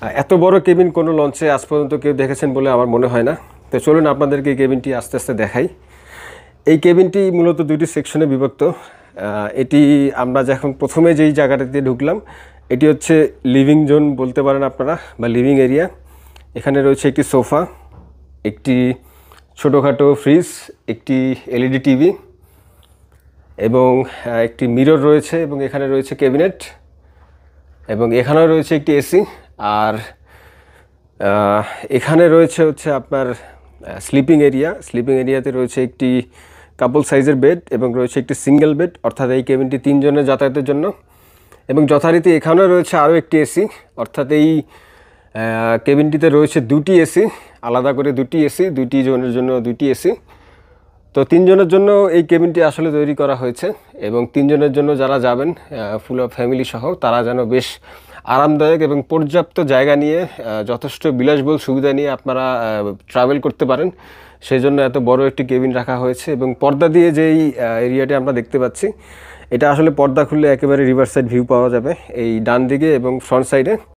এত বড় কেবিন কোনো লঞ্চে আজ পর্যন্ত কেউ দেখেছেন বলে আমার মনে হয় না। তো চলুন আপনাদেরকে এই কেবিনটি আস্তে আস্তে দেখাই। এই কেবিনটি মূলত দুইটি সেকশনে বিভক্ত। এটি আমরা যখন প্রথমে যেই জায়গাটাতে ঢুকলাম, এটি হচ্ছে লিভিং জোন বলতে পারেন আপনারা, বা লিভিং এরিয়া। এখানে রয়েছে একটি সোফা, একটি ছোটোখাটো ফ্রিজ, একটি এলইডি টিভি এবং একটি মিরর রয়েছে, এবং এখানে রয়েছে ক্যাবিনেট, এবং এখানেও রয়েছে একটি এসি। আর এখানে রয়েছে হচ্ছে আপনার স্লিপিং এরিয়া। স্লিপিং এরিয়াতে রয়েছে একটি কাপল সাইজের বেড এবং রয়েছে একটি সিঙ্গেল বেড, অর্থাৎ এই কেবিনটি 3 জনের যাতায়াতের জন্য। এবং যথারীতি এখানেও রয়েছে আরও একটি এসি, অর্থাৎ এই কেবিনটিতে রয়েছে 2টি এসি, আলাদা করে 2টি এসি, 2টি জনের জন্য 2টি এসি। তো 3 জনের জন্য এই কেবিনটি আসলে তৈরি করা হয়েছে, এবং 3 জনের জন্য যারা যাবেন ফুল অফ ফ্যামিলি সহ, তারা যেন বেশ আরামদায়ক এবং পর্যাপ্ত জায়গা নিয়ে যথেষ্ট বিলাসবহুল সুবিধা নিয়ে আপনারা ট্রাভেল করতে পারেন, সেই জন্য এত বড় একটি কেবিন রাখা হয়েছে। এবং পর্দা দিয়ে যেই এরিয়াটি আমরা দেখতে পাচ্ছি, এটা আসলে পর্দা খুললে একেবারে রিভার সাইড ভিউ পাওয়া যাবে এই ডান দিকে এবং ফ্রন্ট সাইডে।